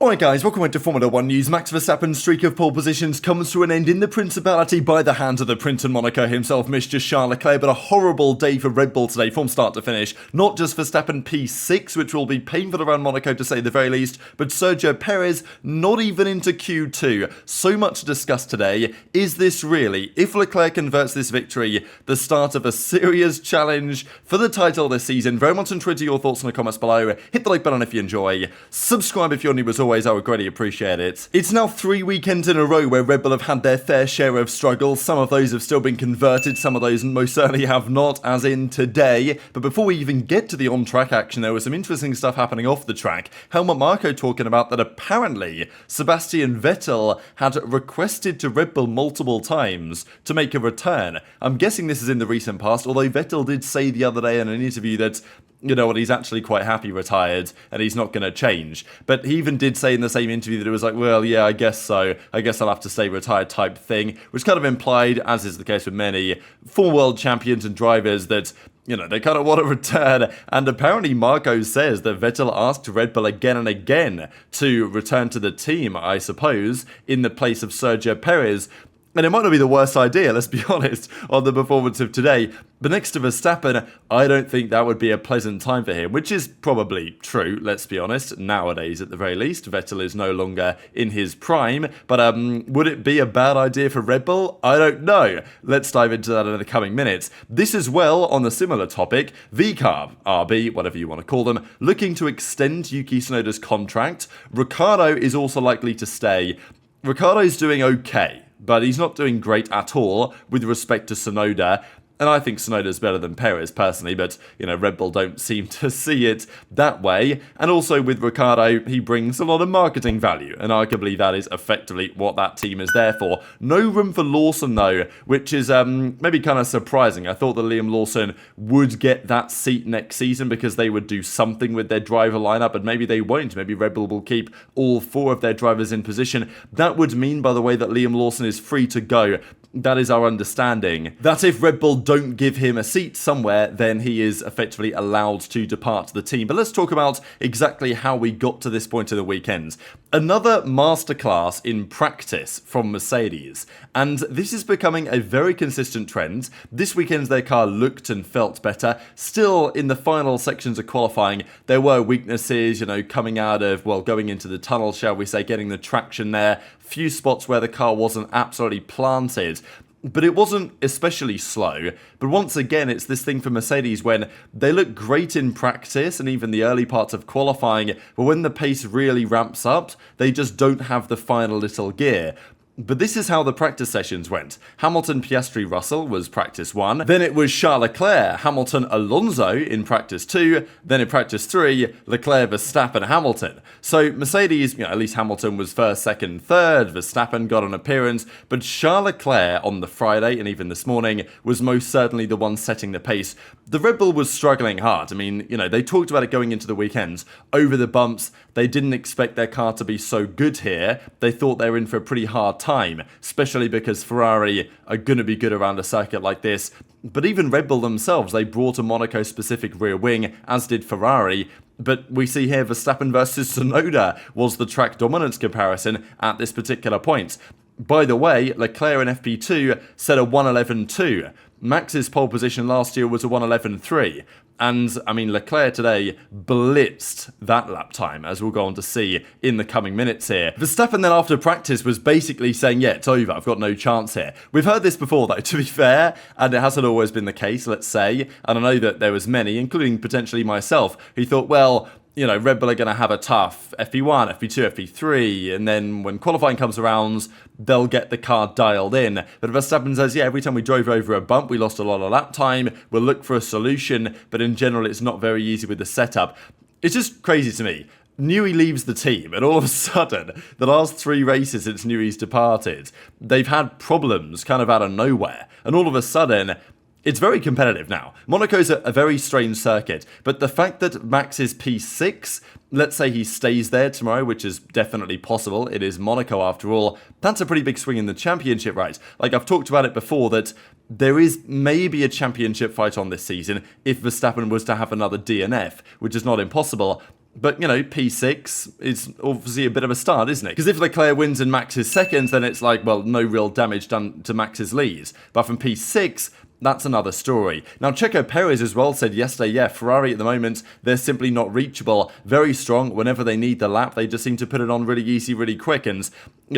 Alright guys, welcome back to Formula 1 news. Max Verstappen's streak of pole positions comes to an end in the Principality by the hands of the Prince of Monaco himself, Mr. Charles Leclerc, but a horrible day for Red Bull today from start to finish. Not just Verstappen P6, which will be painful around Monaco to say the very least, but Sergio Perez not even into Q2. So much to discuss today. Is this really, if Leclerc converts this victory, the start of a serious challenge for the title this season? Very much intrigued to your thoughts in the comments below. Hit the like button if you enjoy. Subscribe if you're new as always. I would greatly appreciate it. It's now 3 weekends in a row where Red Bull have had their fair share of struggles. Some of those have still been converted, some of those most certainly have not, as in today. But before we even get to the on-track action, there was some interesting stuff happening off the track. Helmut Marko talking about that apparently Sebastian Vettel had requested to Red Bull multiple times to make a return. I'm guessing this is in the recent past, although Vettel did say the other day in an interview that, you know what, he's actually quite happy retired and he's not going to change. But he even did say in the same interview that it was like, well, yeah, I guess so. I guess I'll have to stay retired type thing, which kind of implied, as is the case with many former world champions and drivers, that, you know, they kind of want to return. And apparently Marko says that Vettel asked Red Bull again and again to return to the team, I suppose, in the place of Sergio Perez. And it might not be the worst idea, let's be honest, on the performance of today. But next to Verstappen, I don't think that would be a pleasant time for him, which is probably true, let's be honest, nowadays at the very least. Vettel is no longer in his prime, but would it be a bad idea for Red Bull? I don't know. Let's dive into that in the coming minutes. This as well, on a similar topic, VCARB, RB, whatever you want to call them, looking to extend Yuki Tsunoda's contract. Ricciardo is also likely to stay. Ricciardo's doing okay, but he's not doing great at all with respect to Tsunoda. And I think Tsunoda's better than Perez personally, but, you know, Red Bull don't seem to see it that way. And also with Ricciardo, he brings a lot of marketing value, and arguably that is effectively what that team is there for. No room for Lawson though, which is maybe kind of surprising. I thought that Liam Lawson would get that seat next season because they would do something with their driver lineup, but maybe they won't. Maybe Red Bull will keep all 4 of their drivers in position. That would mean, by the way, that Liam Lawson is free to go. That is our understanding, that if Red Bull don't give him a seat somewhere, then he is effectively allowed to depart the team. But let's talk about exactly how we got to this point in the weekends. Another masterclass in practice from Mercedes, and this is becoming a very consistent trend. This weekend their car looked and felt better. Still, in the final sections of qualifying, there were weaknesses, you know, coming out of, well, going into the tunnel, shall we say, getting the traction there. Few spots where the car wasn't absolutely planted. But it wasn't especially slow. But once again, it's this thing for Mercedes when they look great in practice and even the early parts of qualifying, but when the pace really ramps up, they just don't have the final little gear. But this is how the practice sessions went. Hamilton, Piastri, Russell was practice 1. Then it was Charles Leclerc, Hamilton, Alonso in practice 2. Then in practice 3, Leclerc, Verstappen, Hamilton. So Mercedes, you know, at least Hamilton was first, second, third. Verstappen got an appearance. But Charles Leclerc on the Friday and even this morning was most certainly the one setting the pace. The Red Bull was struggling hard. I mean, you know, they talked about it going into the weekends. Over the bumps, they didn't expect their car to be so good here. They thought they were in for a pretty hard time, especially because Ferrari are going to be good around a circuit like this. But even Red Bull themselves, they brought a Monaco-specific rear wing, as did Ferrari. But we see here Verstappen versus Tsunoda was the track dominance comparison at this particular point. By the way, Leclerc in FP2 set a 1:11.2. Max's pole position last year was a 1:11.3. And, I mean, Leclerc today blitzed that lap time, as we'll go on to see in the coming minutes here. Verstappen then after practice was basically saying, yeah, it's over, I've got no chance here. We've heard this before though, to be fair, and it hasn't always been the case, let's say. And I know that there was many, including potentially myself, who thought, well, you know, Red Bull are going to have a tough FP1, FP2, FP3, and then when qualifying comes around, they'll get the car dialed in. But Verstappen says, yeah, every time we drove over a bump, we lost a lot of lap time, we'll look for a solution, but in general, it's not very easy with the setup. It's just crazy to me. Newey leaves the team, and all of a sudden, the last 3 races since Newey's departed, they've had problems kind of out of nowhere, and all of a sudden, it's very competitive now. Monaco's a very strange circuit, but the fact that Max is P6, let's say he stays there tomorrow, which is definitely possible, it is Monaco after all, that's a pretty big swing in the championship, right? Like I've talked about it before, that there is maybe a championship fight on this season if Verstappen was to have another DNF, which is not impossible. But, P6 is obviously a bit of a start, isn't it? Because if Leclerc wins and Max is second, then it's like, well, no real damage done to Max's leads. But from P6, that's another story. Now, Checo Perez as well said yesterday, yeah, Ferrari at the moment, they're simply not reachable. Very strong. Whenever they need the lap, they just seem to put it on really easy, really quick. And,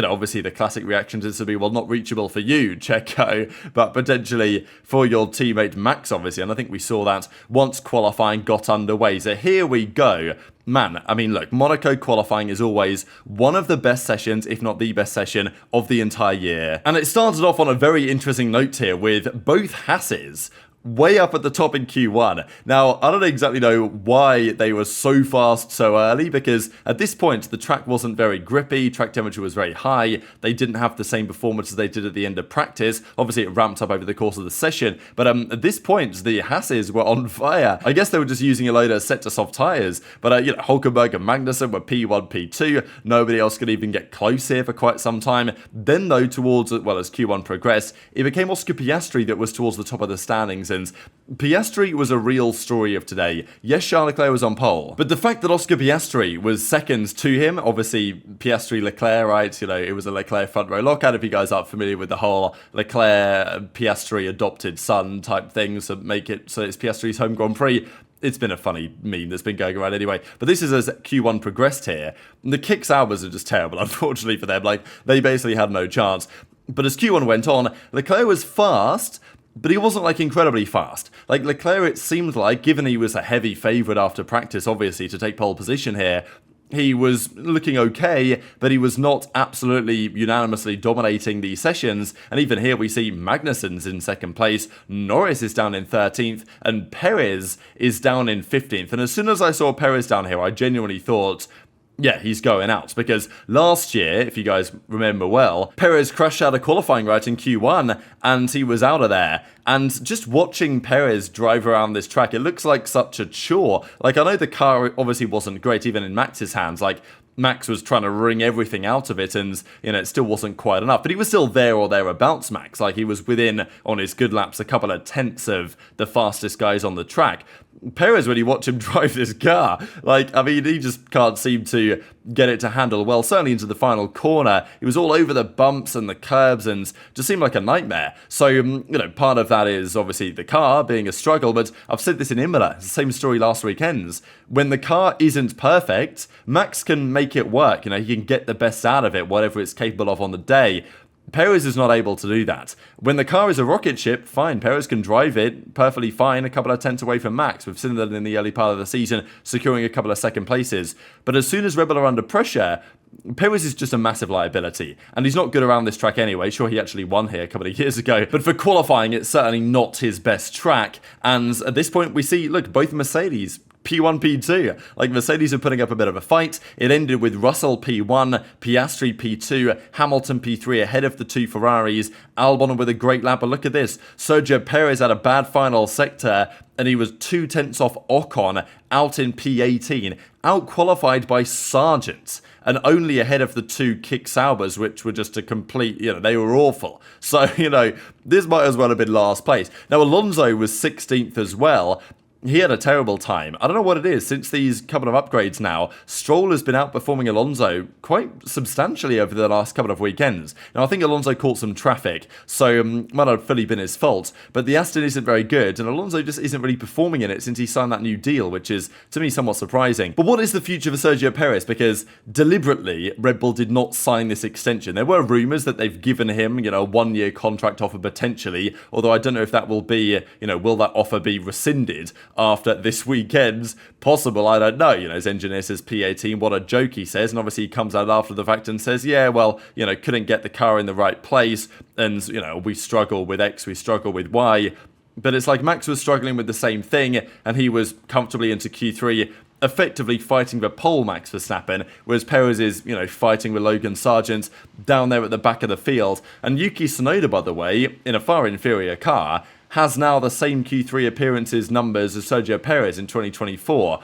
obviously the classic reaction is to be, well, not reachable for you, Checo, but potentially for your teammate Max, obviously. And I think we saw that once qualifying got underway. So here we go. Man, I mean, look, Monaco qualifying is always one of the best sessions, if not the best session of the entire year. And it started off on a very interesting note here with both Hasses way up at the top in Q1. Now, I don't exactly know why they were so fast so early, because at this point, the track wasn't very grippy, track temperature was very high, they didn't have the same performance as they did at the end of practice. Obviously, it ramped up over the course of the session, but at this point, the Hasses were on fire. I guess they were just using a load of set to soft tyres, but Hulkenberg and Magnussen were P1, P2, nobody else could even get close here for quite some time. Then, though, towards, as Q1 progressed, it became Oscar Piastri that was towards the top of the standings. And Piastri was a real story of today. Yes, Charles Leclerc was on pole, but the fact that Oscar Piastri was second to him, obviously Piastri-Leclerc, right? It was a Leclerc front row lockout. If you guys aren't familiar with the whole Leclerc-Piastri adopted son type thing, so make it so it's Piastri's home Grand Prix. It's been a funny meme that's been going around anyway. But this is as Q1 progressed here. The kick hours are just terrible, unfortunately for them. Like, they basically had no chance. But as Q1 went on, Leclerc was fast, but he wasn't, incredibly fast. Leclerc, it seemed like, given he was a heavy favourite after practice, obviously, to take pole position here, he was looking okay, but he was not absolutely unanimously dominating the sessions. And even here we see Magnussen's in second place, Norris is down in 13th, and Perez is down in 15th. And as soon as I saw Perez down here, I genuinely thought, yeah, he's going out, because last year, if you guys remember well, Perez crashed out of qualifying right in Q1, and he was out of there. And just watching Perez drive around this track, it looks like such a chore. I know the car obviously wasn't great, even in Max's hands. Max was trying to wring everything out of it, and, it still wasn't quite enough. But he was still there or thereabouts, Max. He was within, on his good laps, a couple of tenths of the fastest guys on the track. Perez, when you watch him drive this car, he just can't seem to get it to handle well, certainly into the final corner. He was all over the bumps and the curbs and just seemed like a nightmare. So, part of that is obviously the car being a struggle, but I've said this in Imola, it's the same story last weekend's. When the car isn't perfect, Max can make it work, he can get the best out of it, whatever it's capable of on the day. Perez is not able to do that. When the car is a rocket ship, fine, Perez can drive it perfectly fine, a couple of tenths away from Max. We've seen that in the early part of the season, securing a couple of second places. But as soon as Red Bull are under pressure, Perez is just a massive liability, and he's not good around this track anyway. Sure, he actually won here a couple of years ago, but for qualifying, it's certainly not his best track. And at this point, we see, look, both Mercedes, P1, P2. Mercedes are putting up a bit of a fight. It ended with Russell P1, Piastri P2, Hamilton P3 ahead of the two Ferraris, Albon with a great lap. But look at this. Sergio Perez had a bad final sector, and he was 2 tenths off Ocon, out in P18, out-qualified by Sargent, and only ahead of the two kick Saubers, which were just a complete, they were awful. So, this might as well have been last place. Now, Alonso was 16th as well. He had a terrible time. I don't know what it is. Since these couple of upgrades now, Stroll has been outperforming Alonso quite substantially over the last couple of weekends. Now, I think Alonso caught some traffic, so might not have fully been his fault, but the Aston isn't very good, and Alonso just isn't really performing in it since he signed that new deal, which is, to me, somewhat surprising. But what is the future for Sergio Perez? Because deliberately, Red Bull did not sign this extension. There were rumours that they've given him, a 1-year contract offer potentially, although I don't know if that will be, will that offer be rescinded after this weekend's possible, I don't know. His engineer says P18, what a joke, he says, and obviously he comes out after the fact and says, yeah, well, couldn't get the car in the right place, and, we struggle with X, we struggle with Y, but it's like Max was struggling with the same thing, and he was comfortably into Q3, effectively fighting for pole Max Verstappen, whereas Perez is, fighting with Logan Sargent down there at the back of the field, and Yuki Tsunoda, by the way, in a far inferior car, has now the same Q3 appearances numbers as Sergio Perez in 2024.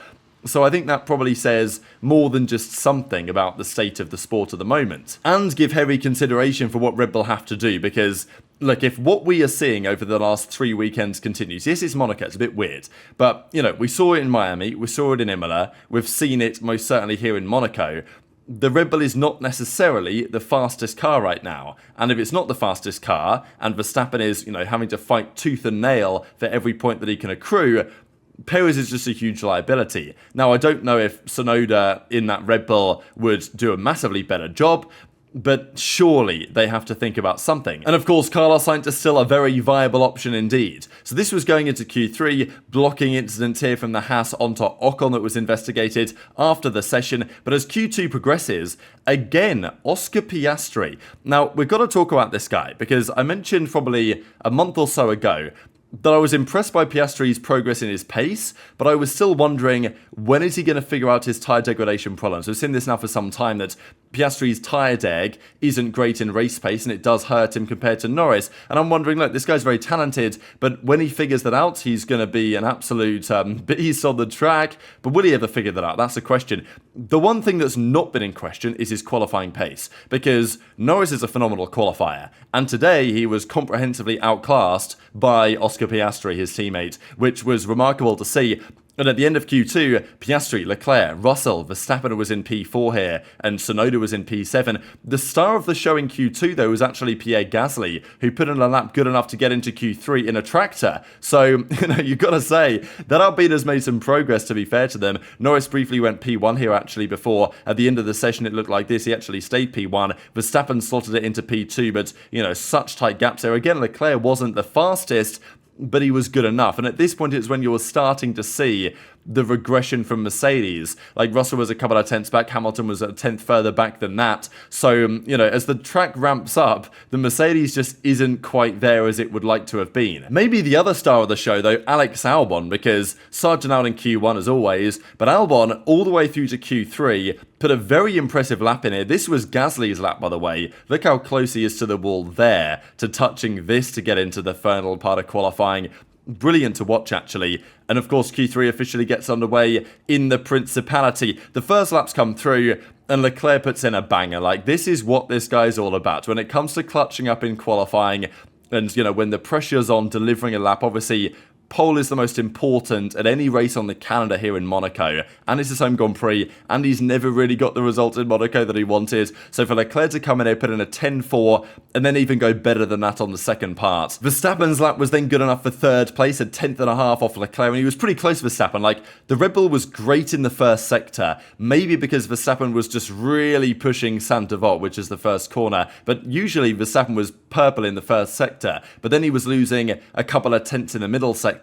So I think that probably says more than just something about the state of the sport at the moment. And give heavy consideration for what Red Bull have to do, because look, if what we are seeing over the last 3 weekends continues, yes, it's Monaco, it's a bit weird, but, we saw it in Miami, we saw it in Imola, we've seen it most certainly here in Monaco. The Red Bull is not necessarily the fastest car right now. And if it's not the fastest car, and Verstappen is, having to fight tooth and nail for every point that he can accrue, Perez is just a huge liability. Now, I don't know if Tsunoda in that Red Bull would do a massively better job, but surely they have to think about something. And of course, Carlos Sainz is still a very viable option indeed. So this was going into Q3, blocking incident here from the Haas onto Ocon that was investigated after the session. But as Q2 progresses, again, Oscar Piastri. Now, we've got to talk about this guy, because I mentioned probably a month or so ago that I was impressed by Piastri's progress in his pace, but I was still wondering, when is he going to figure out his tyre degradation problems? We've seen this now for some time, that Piastri's tyre deg isn't great in race pace, and it does hurt him compared to Norris. And I'm wondering, look, this guy's very talented, but when he figures that out, he's going to be an absolute beast on the track. But will he ever figure that out? That's the question. The one thing that's not been in question is his qualifying pace, because Norris is a phenomenal qualifier, and today he was comprehensively outclassed by Oscar Piastri, his teammate, which was remarkable to see. And at the end of Q2, Piastri, Leclerc, Russell, Verstappen was in P4 here, and Tsunoda was in P7. The star of the show in Q2, though, was actually Pierre Gasly, who put in a lap good enough to get into Q3 in a tractor. So, you've got to say, that Alpine has made some progress, to be fair to them. Norris briefly went P1 here, actually, before. At the end of the session, it looked like this. He actually stayed P1. Verstappen slotted it into P2, but, such tight gaps there. Again, Leclerc wasn't the fastest, but he was good enough. And at this point, it's when you're starting to see the regression from Mercedes. Like, Russell was a couple of tenths back, Hamilton was a tenth further back than that. So, as the track ramps up, the Mercedes just isn't quite there as it would like to have been. Maybe the other star of the show, though, Alex Albon, because Sargent out in Q1 as always, but Albon, all the way through to Q3, put a very impressive lap in here. This was Gasly's lap, by the way. Look how close he is to the wall there, to touching this to get into the final part of qualifying. Brilliant to watch, actually. And of course, Q3 officially gets underway in the Principality. The first laps come through, and Leclerc puts in a banger. Like, this is what this guy's all about. When it comes to clutching up in qualifying, and, when the pressure's on delivering a lap, obviously, pole is the most important at any race on the calendar here in Monaco, and it's his home Grand Prix, and he's never really got the result in Monaco that he wanted. So for Leclerc to come in here, put in a 10.4, and then even go better than that on the second part. Verstappen's lap was then good enough for third place, a tenth and a half off Leclerc, and he was pretty close to Verstappen. Like, the Red Bull was great in the first sector, maybe because Verstappen was just really pushing Saint-Avold, which is the first corner, but usually Verstappen was purple in the first sector, but then he was losing a couple of tenths in the middle sector,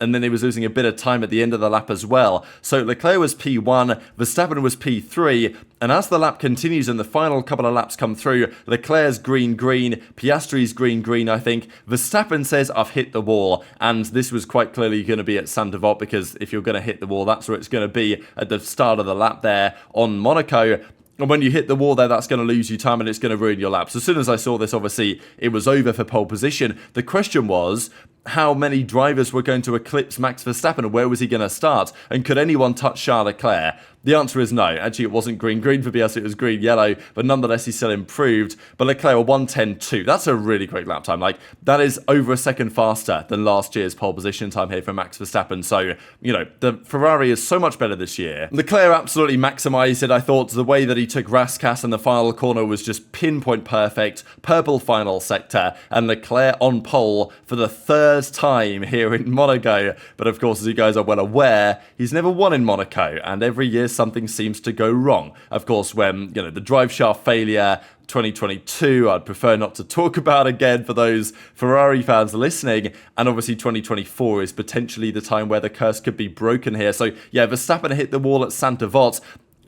and then he was losing a bit of time at the end of the lap as well. So Leclerc was P1, Verstappen was P3, and as the lap continues and the final couple of laps come through, Leclerc's green, Piastri's green, I think. Verstappen says, I've hit the wall, and this was quite clearly going to be at Saint-Avold, because if you're going to hit the wall, that's where it's going to be at the start of the lap there on Monaco. And when you hit the wall there, that's going to lose you time and it's going to ruin your laps. As soon as I saw this, obviously, it was over for pole position. The question was, how many drivers were going to eclipse Max Verstappen, and where was he going to start? And could anyone touch Charles Leclerc? The answer is no. Actually, it wasn't green for Piastri, it was green-yellow, but nonetheless, he still improved. But Leclerc, a 1:10.2. That's a really quick lap time. Like, that is over a second faster than last year's pole position time here for Max Verstappen. So, the Ferrari is so much better this year. Leclerc absolutely maximised it. I thought the way that he took Raskas in the final corner was just pinpoint perfect. Purple final sector, and Leclerc on pole for the third time here in Monaco. But of course, as you guys are well aware, he's never won in Monaco, and every year something seems to go wrong. Of course, when, the drive shaft failure, 2022, I'd prefer not to talk about again for those Ferrari fans listening, and obviously 2024 is potentially the time where the curse could be broken here. So yeah, Verstappen hit the wall at Saint-Avold,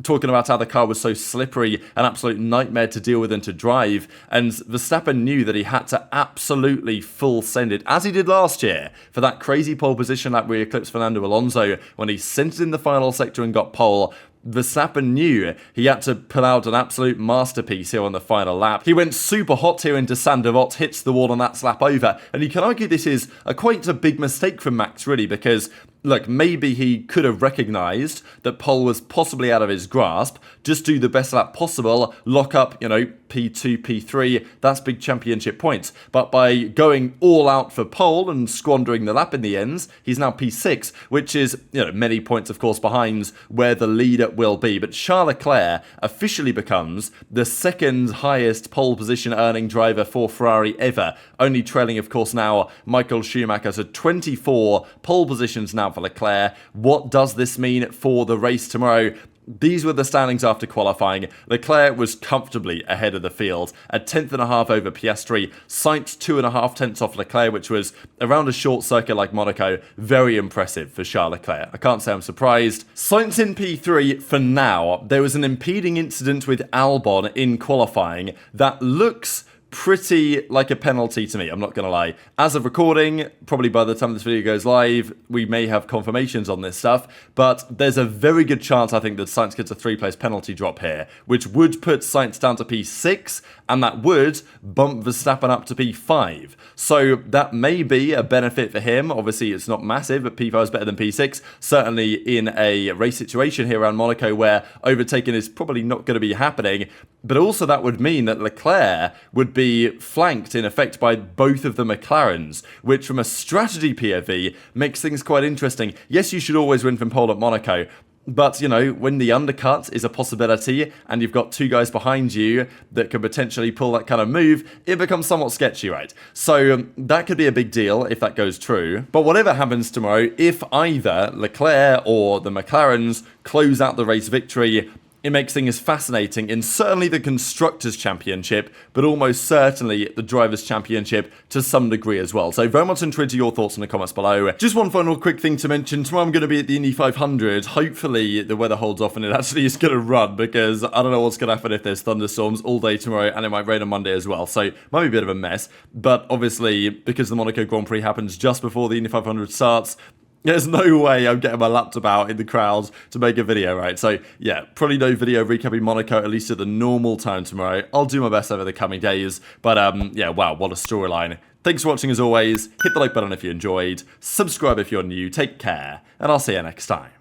talking about how the car was so slippery, an absolute nightmare to deal with and to drive, and Verstappen knew that he had to absolutely full send it, as he did last year, for that crazy pole position lap where he eclipsed Fernando Alonso when he sent it in the final sector and got pole. Verstappen knew he had to pull out an absolute masterpiece here on the final lap. He went super hot here into Saint-Avold, hits the wall, and that's lap over. And you can argue this is quite a big mistake from Max, really, because look, maybe he could have recognised that pole was possibly out of his grasp, just do the best lap possible, lock up, P2, P3, that's big championship points. But by going all out for pole and squandering the lap in the ends, he's now P6, which is, many points, of course, behind where the leader will be. But Charles Leclerc officially becomes the second highest pole position earning driver for Ferrari ever, only trailing, of course, now Michael Schumacher. So 24 pole positions now for Leclerc. What does this mean for the race tomorrow? These were the standings after qualifying. Leclerc was comfortably ahead of the field, a tenth and a half over Piastri. Sainz 2.5 tenths off Leclerc, which was around a short circuit like Monaco. Very impressive for Charles Leclerc. I can't say I'm surprised. Sainz in P3 for now. There was an impeding incident with Albon in qualifying that looks pretty like a penalty to me, I'm not going to lie. As of recording, probably by the time this video goes live, we may have confirmations on this stuff, but there's a very good chance, I think, that Sainz gets a 3-place penalty drop here, which would put Sainz down to P6, and that would bump Verstappen up to P5. So that may be a benefit for him. Obviously, it's not massive, but P5 is better than P6. Certainly in a race situation here around Monaco where overtaking is probably not going to be happening. But also that would mean that Leclerc would be flanked in effect by both of the McLarens, which from a strategy POV makes things quite interesting. Yes, you should always win from pole at Monaco, but, when the undercut is a possibility and you've got two guys behind you that could potentially pull that kind of move, it becomes somewhat sketchy, right? So that could be a big deal if that goes true. But whatever happens tomorrow, if either Leclerc or the McLarens close out the race victory, it makes things fascinating in certainly the Constructors' Championship, but almost certainly the Drivers' Championship to some degree as well. So very much intrigued to your thoughts in the comments below. Just one final quick thing to mention. Tomorrow I'm going to be at the Indy 500. Hopefully the weather holds off and it actually is going to run, because I don't know what's going to happen if there's thunderstorms all day tomorrow, and it might rain on Monday as well. So it might be a bit of a mess. But obviously, because the Monaco Grand Prix happens just before the Indy 500 starts, there's no way I'm getting my laptop out in the crowds to make a video, right? So, yeah, probably no video recapping Monaco, at least at the normal time tomorrow. I'll do my best over the coming days. But, yeah, wow, what a storyline. Thanks for watching as always. Hit the like button if you enjoyed. Subscribe if you're new. Take care. And I'll see you next time.